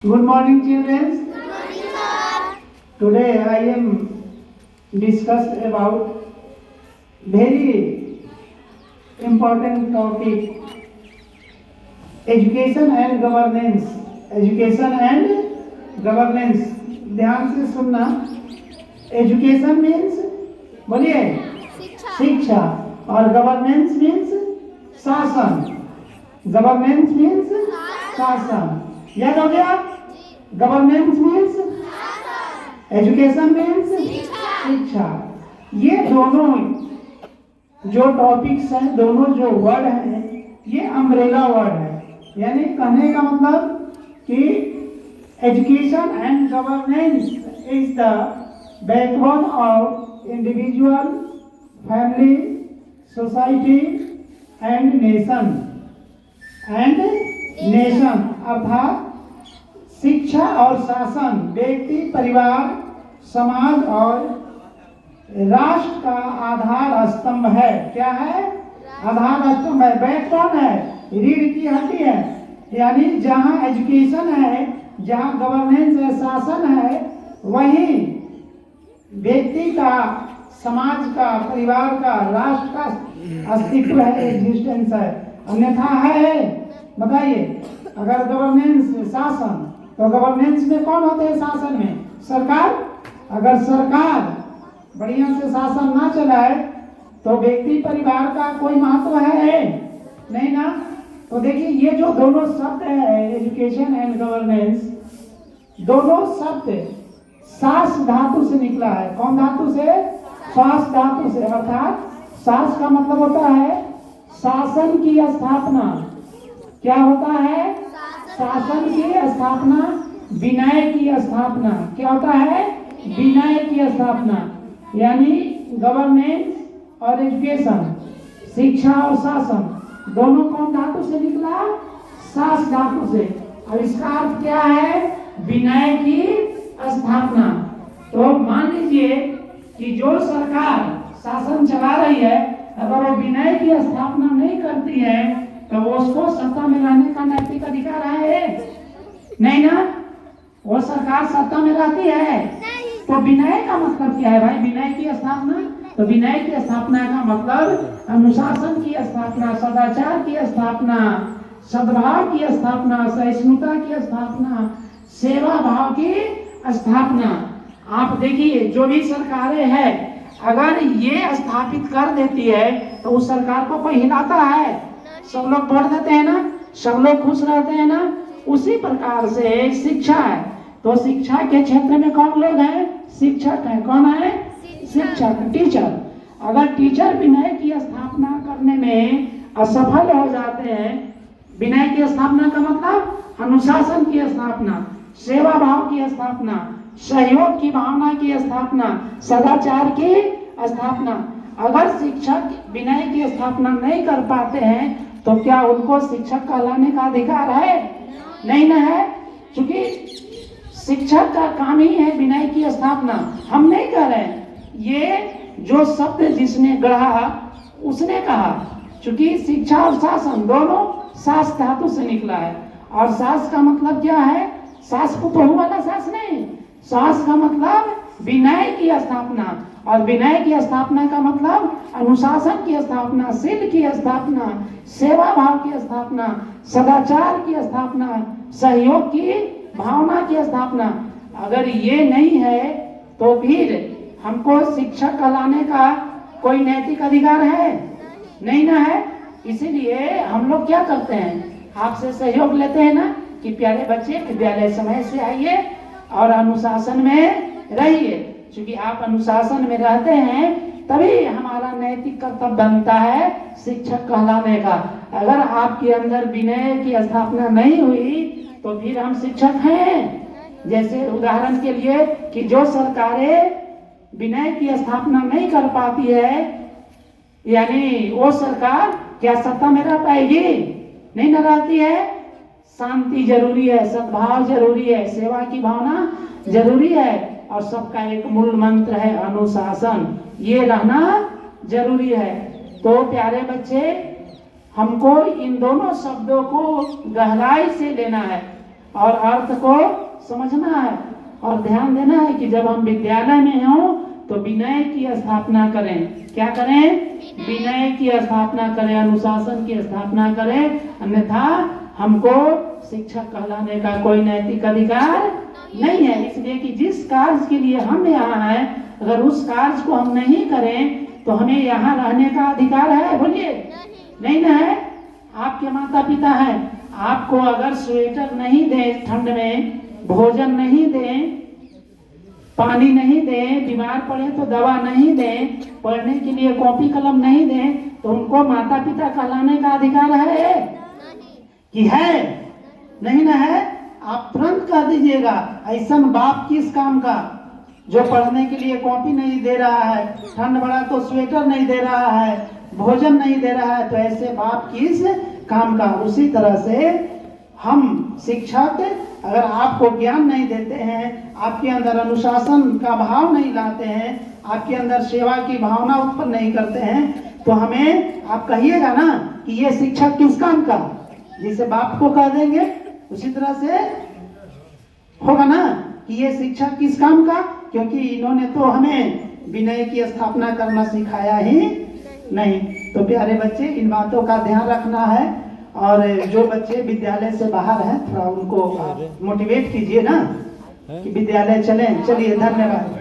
Good morning, children. Good morning, sir. Today I am discuss about very important topic, education and governance. Education and governance. ध्यान से सुनना. Education means बोलिए शिक्षा और governance means शासन. Governance means शासन. याद हो गया? गवर्नेंस मीन्स एजुकेशन मीन्स शिक्षा. ये दोनों जो टॉपिक्स हैं, दोनों जो वर्ड हैं, ये अम्ब्रेला वर्ड है. यानी कहने का मतलब कि education and governance is the backbone of individual, family, society and nation. अर्थात शिक्षा और शासन व्यक्ति, परिवार, समाज और राष्ट्र का आधार स्तंभ है. क्या है? आधार स्तंभ है, बैकबोन है, रीढ़ की हड्डी है. यानी जहाँ एजुकेशन है, जहाँ गवर्नेंस है, शासन है, वहीं व्यक्ति का, समाज का, परिवार का, राष्ट्र का अस्तित्व है, एग्जिस्टेंस है. अन्यथा है? बताइए. अगर गवर्नेंस, शासन, तो गवर्नेंस में कौन होते हैं? शासन में सरकार. अगर सरकार बढ़िया से शासन ना चलाए तो व्यक्ति, परिवार का कोई महत्व है? नहीं ना. तो देखिए, ये जो दोनों शब्द है, एजुकेशन एंड गवर्नेंस, दोनों शब्द सास धातु से निकला है. कौन धातु से? सास धातु से. अर्थात सास का मतलब होता है शासन की स्थापना. क्या होता है? शासन की स्थापना, विनय की स्थापना. क्या होता है? विनय की स्थापना. यानी गवर्नेंस और एजुकेशन, शिक्षा और शासन, दोनों कौन धातु से निकला? सास धातु से. और इसका अर्थ क्या है? विनय की स्थापना. तो मान लीजिए कि जो सरकार शासन चला रही है, अगर वो विनय की स्थापना नहीं करती है तो वो उसको सत्ता में रहने का नैतिक अधिकार है? नहीं ना. वो सरकार सत्ता में रहती है तो विनय का मतलब क्या है भाई? विनय की स्थापना. तो विनय की स्थापना का मतलब अनुशासन की स्थापना, सदाचार की स्थापना, सद्भाव की स्थापना, सहिष्णुता की स्थापना, सेवा भाव की स्थापना. आप देखिए, जो भी सरकारें हैं, अगर ये स्थापित कर देती है तो उस सरकार को कोई हिलाता है? सब लोग वोट देते हैं ना, सब लोग खुश रहते हैं ना. उसी प्रकार से शिक्षा है. तो शिक्षा के क्षेत्र में कौन लोग हैं? शिक्षक है. कौन है? शिक्षक, टीचर. अगर टीचर विनय की स्थापना करने में असफल हो जाते हैं, विनय की स्थापना का मतलब अनुशासन की स्थापना, सेवा भाव की स्थापना, सहयोग की भावना की स्थापना, सदाचार की स्थापना. अगर शिक्षक विनय की स्थापना नहीं कर पाते हैं तो क्या उनको शिक्षक कहलाने का अधिकार है? नहीं ना है. क्योंकि शिक्षक का काम ही है विनय की स्थापना. हम नहीं कह रहे. ये जो शब्द जिसने गढ़ा उसने कहा. क्योंकि शिक्षा और शासन दोनों सास धातु से निकला है. और सास का मतलब क्या है? सास को बहू वाला सास नहीं. सास का मतलब विनय की स्थापना. और विनय की स्थापना का मतलब अनुशासन की स्थापना, शील की स्थापना, सेवा भाव की स्थापना, सदाचार की स्थापना, सहयोग की भावना की स्थापना. अगर ये नहीं है तो फिर हमको शिक्षक कहलाने का कोई नैतिक अधिकार है? नहीं ना है. इसीलिए हम लोग क्या करते हैं? आपसे सहयोग लेते हैं ना कि प्यारे बच्चे, विद्यालय समय से आइए और अनुशासन में रहिए. क्योंकि आप अनुशासन में रहते हैं तभी हमारा नैतिक कर्तव्य बनता है शिक्षक कहलाने का. अगर आपके अंदर विनय की स्थापना नहीं हुई तो फिर हम शिक्षक हैं? जैसे उदाहरण के लिए कि जो सरकारें विनय की स्थापना नहीं कर पाती है, यानी वो सरकार क्या सत्ता में रह पाएगी? नहीं न रहती है. शांति जरूरी है, सद्भाव जरूरी है, सेवा की भावना जरूरी है, और सबका एक मूल मंत्र है अनुशासन. ये रहना जरूरी है. तो प्यारे बच्चे, हमको इन दोनों शब्दों को गहराई से लेना है. और अर्थ को समझना है। और ध्यान देना है कि जब हम विद्यालय में हों तो विनय की स्थापना करें। क्या करें? विनय की स्थापना करें, अनुशासन की स्थापना करें, अन्यथा हमको शिक्षक कहलाने का कोई नैतिक अधिकार नहीं है। इसलिए कि जिस कार्य के लिए हम यहाँ हैं, अगर उस कार्य को हम नहीं करें तो हमें यहाँ रहने का अधिकार है? बोलिए, नहीं ना है। आपके माता पिता हैं, आपको अगर स्वेटर नहीं दें ठंड में, भोजन नहीं दें, पानी नहीं दें, बीमार पड़े तो दवा नहीं दें, पढ़ने के लिए कॉपी कलम नहीं दें, तो उनको माता पिता कहलाने का अधिकार है कि है? नहीं ना है। आप तुरंत कह दीजिएगा ऐसा बाप किस काम का जो पढ़ने के लिए कॉपी नहीं दे रहा है, ठंड बढ़ा तो स्वेटर नहीं दे रहा है, भोजन नहीं दे रहा है, तो ऐसे बाप किस काम का। उसी तरह से हम शिक्षक अगर आपको ज्ञान नहीं देते हैं, आपके अंदर अनुशासन का भाव नहीं लाते हैं, आपके अंदर सेवा की भावना उत्पन्न नहीं करते हैं, तो हमें आप कहिएगा ना कि ये शिक्षक किस काम का। जिसे बाप को कह देंगे उसी तरह से होगा ना कि ये शिक्षक किस काम का, क्योंकि इन्होंने तो हमें विनय की स्थापना करना सिखाया ही नहीं। तो प्यारे बच्चे, इन बातों का ध्यान रखना है। और जो बच्चे विद्यालय से बाहर हैं, थोड़ा उनको मोटिवेट कीजिए ना कि विद्यालय चलें। चलिए, धन्यवाद।